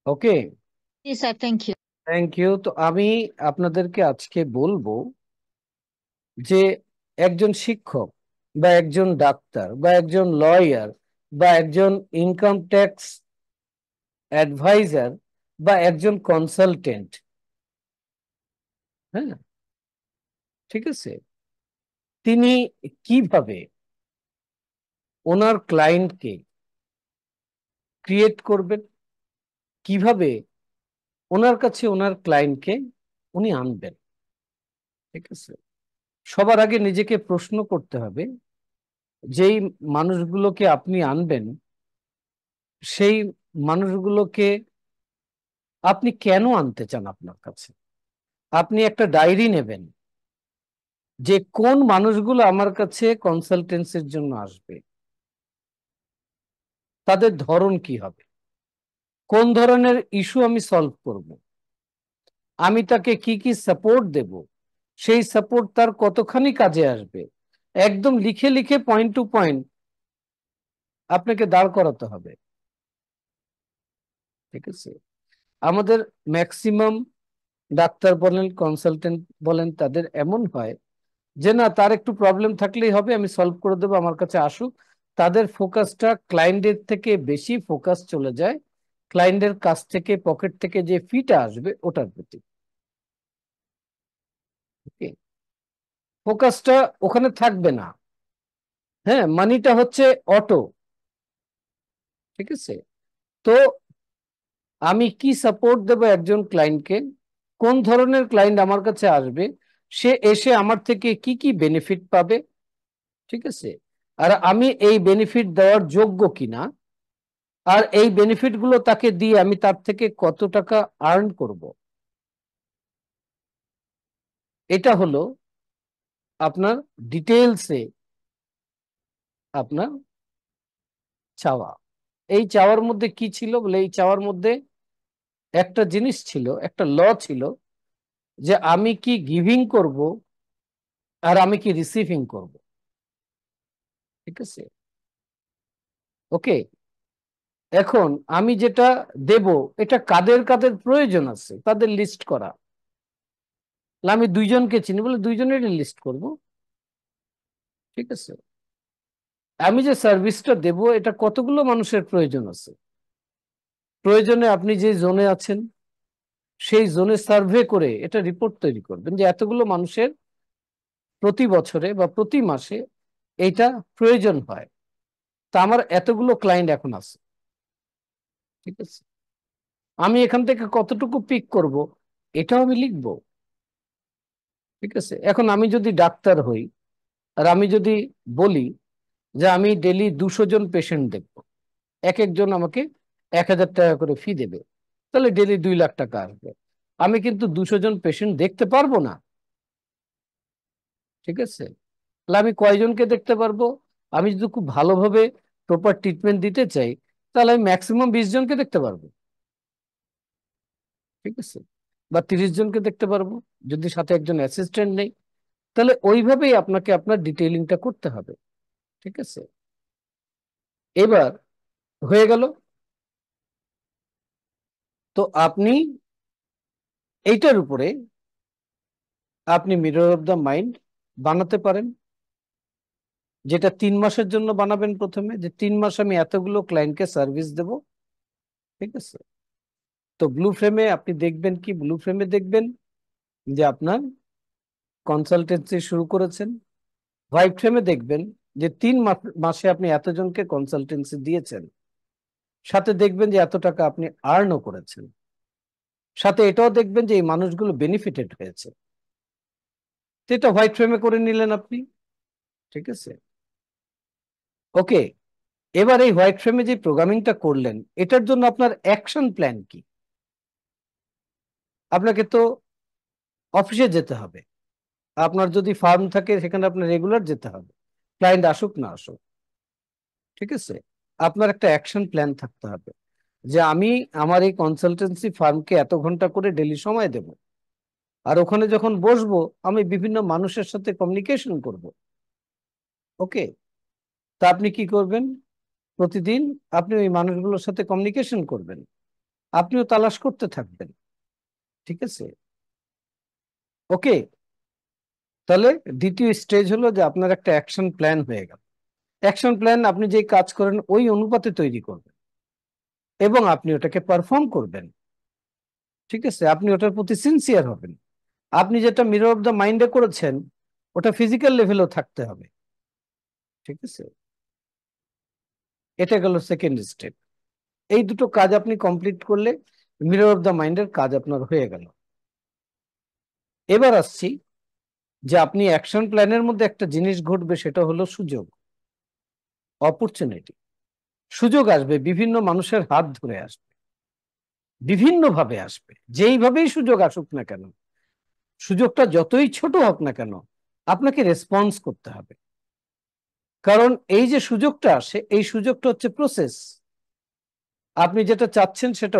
ওকে। জি sir, thank you. Thank you. তো আমি আপনাদেরকে আজকে বলবো যে একজন শিক্ষক বা একজন ডাক্তার বা একজন লয়ার বা একজন ইনকাম ট্যাক্স অ্যাডভাইজার বা একজন কনসালটেন্ট, হ্যাঁ, ঠিক আছে, তিনি কিভাবে ওনার ক্লায়েন্টকে ক্রিয়েট করবেন, কিভাবে ওনার কাছে ওনার ক্লায়েন্টকে উনি আনবেন। ঠিক আছে, সবার আগে নিজেকে প্রশ্ন করতে হবে, যেই মানুষগুলোকে আপনি আনবেন সেই মানুষগুলোকে আপনি কেন আনতে চান আপনার কাছে। আপনি একটা ডায়েরি নেবেন যে কোন মানুষগুলো আমার কাছে কনসালটেন্সির জন্য আসবে, তাদের ধরন কি হবে, কোন ধরনের ইস্যু আমি সলভ করব, আমি তাকে কি কি সাপোর্ট দেব, সেই সাপোর্ট তার কতখানি কাজে আসবে, একদম লিখে লিখে পয়েন্ট টু পয়েন্ট আপনাকে দাঁড় করাতে হবে। ঠিক আছে, আমাদের ম্যাক্সিমাম ডাক্তার বলেন কনসালটেন্ট বলেন তাদের এমন হয় যে না, তার একটু প্রবলেম থাকলেই হবে, আমি সলভ করে দেবো, আমার কাছে আসুক। তাদের ফোকাসটা ক্লায়েন্টের থেকে বেশি ফোকাস চলে যায় ক্লায়েন্টের কাছ থেকে পকেট থেকে যে ফিটা আসবে ওটার প্রতি। ফোকাসটা ওখানে থাকবে না। হ্যাঁ, মানিটা হচ্ছে অটো। ঠিক আছে, তো আমি কি সাপোর্ট দেবো একজন ক্লায়েন্টকে, কোন ধরনের ক্লায়েন্ট আমার কাছে আসবে, সে এসে আমার থেকে কি কি বেনিফিট পাবে। ঠিক আছে, আর আমি এই বেনিফিট দেওয়ার যোগ্য কিনা, আর এই বেনিফিট গুলো তাকে দিয়ে আমি তার থেকে কত টাকা আর্ন করব, এটা হলো আপনার ডিটেলসে আপনার চাওয়া। এই চাওয়ার মধ্যে কি ছিল বলে, এই চাওয়ার মধ্যে একটা জিনিস ছিল, একটা ল ছিল, যে আমি কি গিভিং করব আর আমি কি রিসিভিং করব। ঠিক আছে, ওকে। এখন আমি যেটা দেব, এটা কাদের কাদের প্রয়োজন আছে তাদের লিস্ট করা। তাহলে আমি দুইজনকে চিনি বলে দুইজনেরই লিস্ট করব। ঠিক আছে, আমি যে সার্ভিসটা দেব এটা কতগুলো মানুষের প্রয়োজন আছে, প্রয়োজনে আপনি যে জোনে আছেন সেই জোনে সার্ভে করে এটা রিপোর্ট তৈরি করবেন যে এতগুলো মানুষের প্রতি বছরে বা প্রতি মাসে এইটা প্রয়োজন হয়, তা আমার এতগুলো ক্লায়েন্ট এখন আছে। ঠিক আছে, আমি এখান থেকে কতটুকু পিক করব এটাও আমি লিখবো। ঠিক আছে, এখন আমি যদি ডাক্তার হই আর আমি যদি বলি যে আমি ডেলি 200 জন পেশেন্ট দেখবো, এক একজন আমাকে 1000 টাকা করে ফি দেবে, তাহলে ডেলি 2 লাখ টাকা আসবে। আমি কিন্তু 200 জন পেশেন্ট দেখতে পারবো না। ঠিক আছে, তাহলে আমি কয়জনকে দেখতে পারবো, আমি যদি খুব ভালোভাবে প্রপার ট্রিটমেন্ট দিতে চাই তাহলে আমি ম্যাক্সিমাম 20 জনকে দেখতে পারবো। ঠিক আছে, বা 30 জনকে দেখতে পারবো যদি সাথে একজন অ্যাসিস্ট্যান্ট নেই। তাহলে ওইভাবেই আপনাকে আপনার ডিটেইলিংটা করতে হবে। ঠিক আছে, এবার হয়ে গেল। তো আপনি এইটার উপরে আপনি মিরর অফ দ্য মাইন্ড বানাতে পারেন, যেটা 3 মাসের জন্য বানাবেন প্রথমে, যে 3 মাস আমি এতগুলো ক্লায়েন্টকে সার্ভিস দেব। ঠিক আছে, তো ব্লু ফ্রেমে আপনি দেখবেন কি, ব্লু ফ্রেমে দেখবেন যে আপনার কনসালটেন্সি শুরু করেছেন। হোয়াইট ফ্রেমে দেখবেন যে 3 মাসে আপনি এতজনকে কনসালটেন্সি দিয়েছেন, সাথে দেখবেন যে এত টাকা আপনি আর্নও করেছেন, সাথে এটাও দেখবেন যে এই মানুষগুলো বেনিফিটেড হয়েছে। তো এটা হোয়াইট ফ্রেমে করে নিলেন আপনি। ঠিক আছে, ওকে। এবার এই হোয়াইট ফ্রেমে যে প্রোগ্রামিংটা করলেন এটার জন্য আপনার অ্যাকশন প্ল্যান কি। আপনাকে তো অফিসে যেতে হবে, আপনার যদি ফার্ম থাকে সেখানে আপনার রেগুলার যেতে হবে, ক্লায়েন্ট আসুক না আসুক। ঠিক আছে, আপনার একটা অ্যাকশন প্ল্যান থাকতে হবে যে আমি আমার এই কনসালটেন্সি ফার্মকে এত ঘন্টা করে ডেলি সময় দেব, আর ওখানে যখন বসবো আমি বিভিন্ন মানুষের সাথে কমিউনিকেশন করব। ওকে, তা আপনি কি করবেন, প্রতিদিন আপনি ওই মানুষগুলোর সাথে কমিউনিকেশন করবেন। আপনিও তালাশ করতে থাকবেন। ঠিক আছে, ওকে। তাহলে দ্বিতীয় স্টেজ হলো যে আপনার একটা অ্যাকশন প্ল্যান হয়ে গেল। অ্যাকশন প্ল্যান আপনি যে কাজ করেন ওই অনুপাতে তৈরি করবেন এবং আপনি ওটাকে পারফর্ম করবেন। ঠিক আছে, আপনি ওটার প্রতি সিনসিয়ার হবেন। আপনি যেটা মিরর অফ দ্য মাইন্ডে করেছেন ওটা ফিজিক্যাল লেভেলেও থাকতে হবে। ঠিক আছে, এটা গেল সেকেন্ড স্টেপ। এই দুটো কাজ আপনি কমপ্লিট করলে মিরর অফ দ্য মাইন্ডের কাজ আপনার হয়ে গেল। এবার আসছি যে আপনি অ্যাকশন প্ল্যানের মধ্যে একটা জিনিস ঘটবে, সেটা হলো সুযোগ, অপরচুনিটি। সুযোগ আসবে, বিভিন্ন মানুষের হাত ধরে আসবে, বিভিন্ন ভাবে আসবে, যেইভাবেই সুযোগ আসুক না কেন, সুযোগটা যতই ছোট হোক না কেন, আপনাকে রেসপন্স করতে হবে। কারণ এই যে সুযোগটা আসে, এই সুযোগটা হচ্ছে প্রসেস। আপনি যেটা চাচ্ছেন সেটা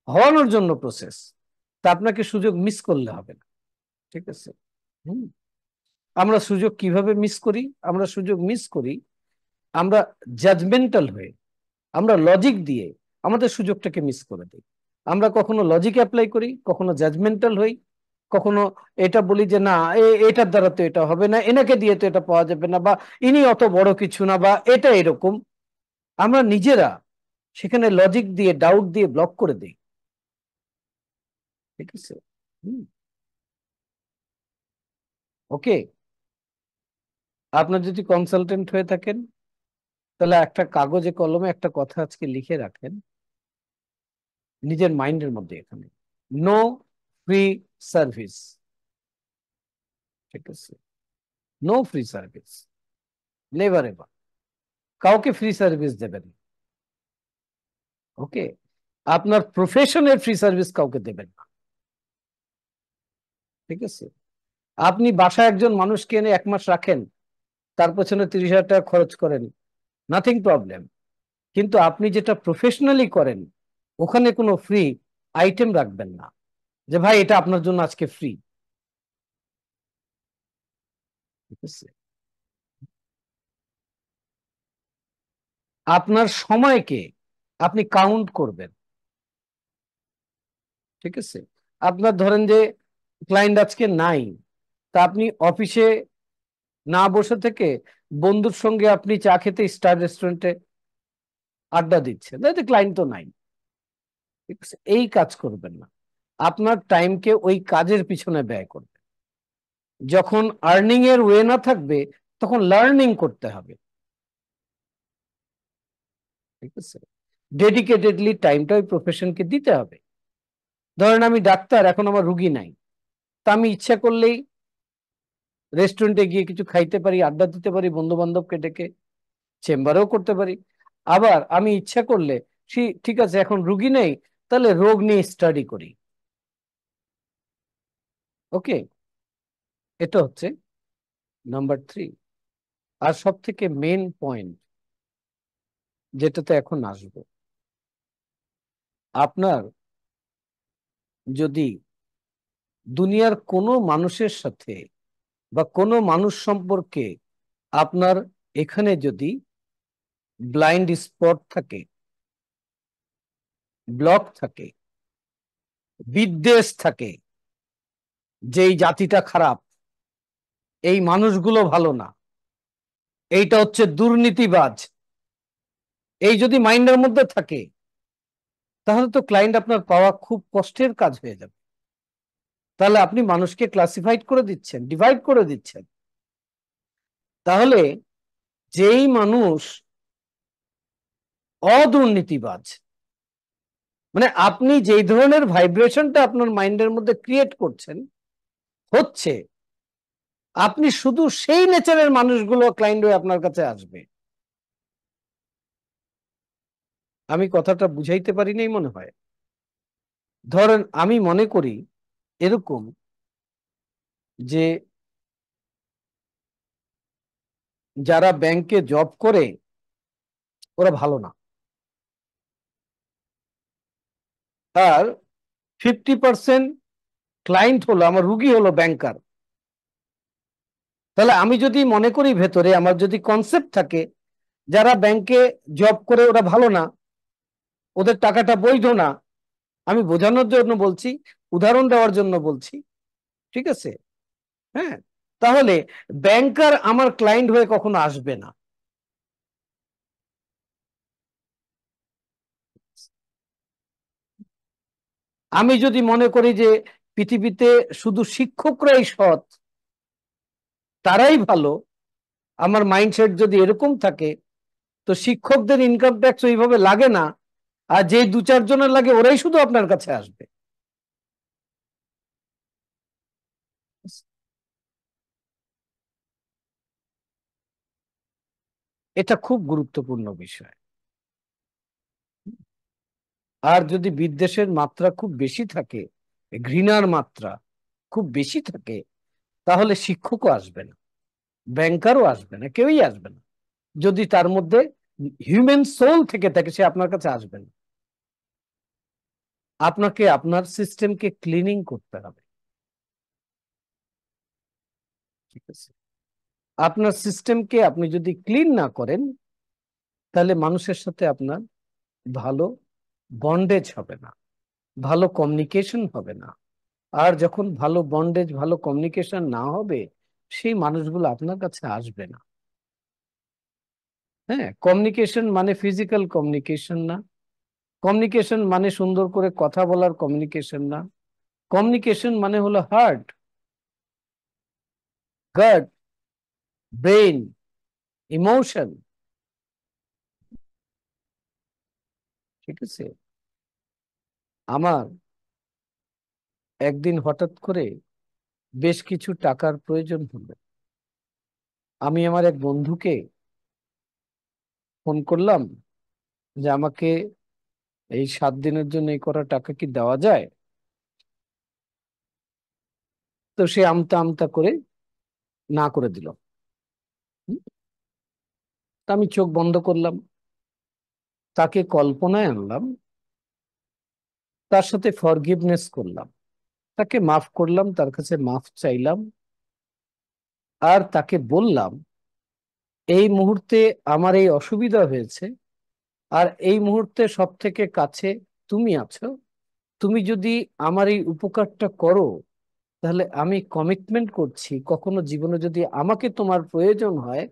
হওয়ানোর জন্য প্রসেস। তা আপনাকে সুযোগ মিস করলে হবে না। ঠিক আছে। হুম। আমরা সুযোগ কিভাবে মিস করি? আমরা সুযোগ মিস করি আমরা জাজমেন্টাল হয়ে, আমরা লজিক দিয়ে আমাদের সুযোগটাকে মিস করে দিই। আমরা কখনো লজিক অ্যাপ্লাই করি, কখনো জাজমেন্টাল হই, কখনো এটা বলি যে না, এটার দ্বারা তো এটা হবে না, এনাকে দিয়ে তো এটা পাওয়া যাবে না, বা ইনি অত বড় কিছু না, বা এটা এরকম। আমরা নিজেরা সেখানে লজিক দিয়ে, ডাউট দিয়ে ব্লক করে দিই। ঠিক আছে। হুম। ওকে। আপনার যদি কনসালটেন্ট হয়ে থাকেন তাহলে একটা কাগজে কলমে একটা কথা আজকে লিখে রাখেন নিজের মাইন্ডের মধ্যে, এখানে নো ফ্রি সার্ভিস। ঠিক আছে, no free service, never ever. কাউকে ফ্রি সার্ভিস দেবেন। ওকে। আপনার প্রফেশনের ফ্রি সার্ভিস কাউকে দেবেন না। ঠিক আছে। আপনি বাসায় একজন মানুষকে এনে 1 মাস রাখেন, তার পেছনে 30,000 টাকা খরচ করেন, নাথিং প্রবলেম। কিন্তু আপনি যেটা প্রফেশনালি করেন ওখানে কোনো ফ্রি আইটেম রাখবেন না, যে ভাই এটা আপনার জন্য আজকে ফ্রি। ঠিক আছে। আপনার সময়কে আপনি কাউন্ট করবেন। ঠিক আছে। আপনার ধরেন যে ক্লায়েন্ট আজকে নাই, তা আপনি অফিসে না বসে থেকে বন্ধুর সঙ্গে আপনি চা খেতে স্টার রেস্টুরেন্টে আড্ডা দিচ্ছেন, তাই ক্লায়েন্ট তো নাই। ঠিক আছে, এই কাজ করবেন না। আপনার টাইমকে ওই কাজের পিছনে ব্যয় করবেন। যখন আর্নিং এর ওয়ে না থাকবে তখন লার্নিং করতে হবে। ঠিক আছে, ডেডিকেটেডলি টাইমটা ওই প্রফেশনকে দিতে হবে। ধরেন আমি ডাক্তার, এখন আমার রুগী নাই, তা আমি ইচ্ছা করলেই রেস্টুরেন্টে গিয়ে কিছু খাইতে পারি, আড্ডা দিতে পারি, বন্ধু বান্ধবকে ডেকে চেম্বারেও করতে পারি। আবার আমি ইচ্ছা করলে ঠিক আছে এখন রুগী নেই, তাহলে রোগ নিয়ে স্টাডি করি। ওকে, এটা হচ্ছে নাম্বার 3। আর সব থেকে মেন পয়েন্ট যেটাতে এখন আসবো, আপনার যদি দুনিয়ার কোনো মানুষের সাথে বা কোনো মানুষ সম্পর্কে আপনার এখানে যদি ব্লাইন্ড স্পট থাকে, ব্লক থাকে, বিদ্বেষ থাকে, যেই জাতিটা খারাপ, এই মানুষগুলো ভালো না, এইটা হচ্ছে দুর্নীতিবাজ, এই যদি মাইন্ডের মধ্যে থাকে, তাহলে তো ক্লায়েন্ট আপনার পাওয়া খুব কষ্টের কাজ হয়ে যাবে। তাহলে আপনি মানুষকে ক্লাসিফাইড করে দিচ্ছেন, ডিভাইড করে দিচ্ছেন। তাহলে যেই মানুষ অদুর্নীতিবাজ, মানে আপনি যেই ধরনের ভাইব্রেশনটা আপনার মাইন্ডের মধ্যে ক্রিয়েট করছেন হচ্ছে, আপনি শুধু সেই নেচারের মানুষগুলো ক্লায়েন্ট হয়ে আপনার কাছে আসবে। আমি কথাটা বুঝাইতে পারিনি মনে হয়। ধরেন আমি মনে করি এরকম যে যারা ব্যাংকে জব করে ওরা ভালো না, আর 50% ক্লায়েন্ট হলো, আমার রুগী হলো ব্যাংকার। তাহলে আমি যদি মনে করি, ভেতরে আমার যদি কনসেপ্ট থাকে যারা ব্যাংকে জব করে ওরা ভালো না, ওদের টাকাটা বৈধ না। আমি বোঝানোর জন্য বলছি, উদাহরণ দেওয়ার জন্য বলছি, ঠিক আছে? হ্যাঁ, তাহলে ব্যাংকার আমার ক্লায়েন্ট হয়ে কখনো আসবে না। আমি যদি মনে করি যে পৃথিবীতে শুধু শিক্ষকরাই সৎ, তারাই ভালো, আমার মাইন্ডসেট যদি এরকম থাকে, তো শিক্ষকদের ইনকাম ট্যাক্স ওইভাবে লাগে না, আর যে দু চারজনের লাগে ওরাই শুধু আপনার কাছে আসবে। এটা খুব গুরুত্বপূর্ণ বিষয়। আর যদি বিদ্বেষের মাত্রা খুব বেশি থাকে, ঘৃণার মাত্রা খুব বেশি থাকে, তাহলে শিক্ষকও আসবে না, ব্যাংকারও আসবে না, কেউই আসবে না। যদি তার মধ্যে হিউম্যান সোল থেকে থাকে, সে আপনার কাছে আসবে না। আপনাকে আপনার সিস্টেমকে ক্লিনিং করতে হবে, ঠিক আছে? আপনার সিস্টেমকে আপনি যদি ক্লিন না করেন, তাহলে মানুষের সাথে আপনার ভালো বন্ডেজ হবে না, ভালো কমিউনিকেশন হবে না। আর যখন ভালো বন্ডেজ, ভালো কমিউনিকেশন না হবে, সেই মানুষগুলো আপনার কাছে আসবে না। হ্যাঁ, কমিউনিকেশন মানে ফিজিক্যাল কমিউনিকেশন না, কমিউনিকেশন মানে সুন্দর করে কথা বলার কমিউনিকেশন না, কমিউনিকেশন মানে হলো হার্ট, গাট, ব্রেন, ইমোশন, ঠিক আছে? আমার একদিন হঠাৎ করে বেশ কিছু টাকার প্রয়োজন হলো। আমি আমার এক বন্ধুকে ফোন করলাম যে আমাকে এই 7 দিনের জন্য এই কটা টাকা কি দেওয়া যায়? তো সে আমতা আমতা করে না করে দিল। হুম, তা আমি চোখ বন্ধ করলাম, তাকে কল্পনায় আনলাম, তার সাথে ফরগিভনেস করলাম, তাকে মাফ করলাম, তার কাছে মাফ চাইলাম, আর তাকে বললাম এই মুহূর্তে আমার এই অসুবিধা হয়েছে, আর এই মুহূর্তে সব থেকে কাছে তুমি আছো, তুমি যদি আমার এই উপকারটা করো, তাহলে আমি কমিটমেন্ট করছি, কখনো জীবনে যদি আমাকে তোমার প্রয়োজন হয়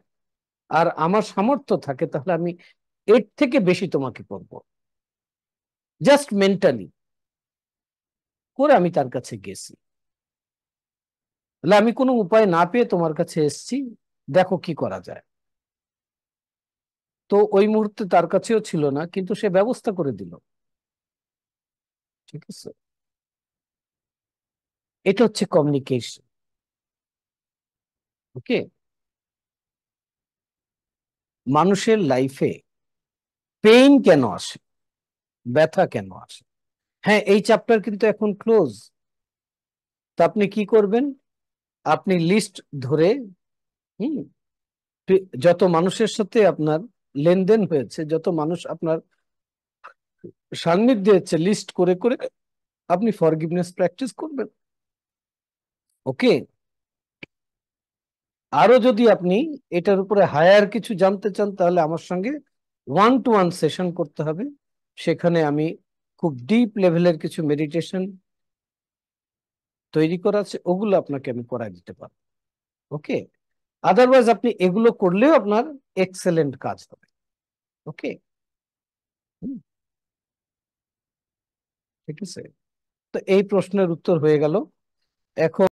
আর আমার সামর্থ্য থাকে, তাহলে আমি এর থেকে বেশি তোমাকে করব। জাস্ট মেন্টালি করে আমি তার কাছে গেছি, তাহলে আমি কোনো উপায় না পেয়ে তোমার কাছে এসেছি, দেখো কি করা যায়। তো ওই মুহূর্তে তার কাছেও ছিল না, কিন্তু সে ব্যবস্থা করে দিল, ঠিক আছে? এটা হচ্ছে কমিউনিকেশন। ওকে, মানুষের লাইফে পেইন কেন আসে, ব্যথা কেন আসে? হ্যাঁ, এই চ্যাপ্টার কিন্তু এখন ক্লোজ। তো আপনি কি করবেন? আপনি লিস্ট ধরে, হুম, যত মানুষের সাথে আপনার লেনদেন হয়েছে, যত মানুষ আপনার সান্নিধ্যে হচ্ছে, লিস্ট করে করে আপনি ফরগিভনেস প্র্যাকটিস করবেন। ওকে, আরো যদি আপনি এটার উপরে হায়ার কিছু জানতে চান, তাহলে আমার সঙ্গে 1-to-1 সেশন করতে হবে। সেখানে আমি খুব ডিপ লেভেলের কিছু মেডিটেশন তৈরি করা আছে, ওগুলো আপনাকে আমি করাই দিতে পারবো। ওকে, আদারওয়াইজ আপনি এগুলো করলেও আপনার এক্সেলেন্ট কাজ হবে। ওকে, ঠিক আছে? তো এই প্রশ্নের উত্তর হয়ে গেল। এখন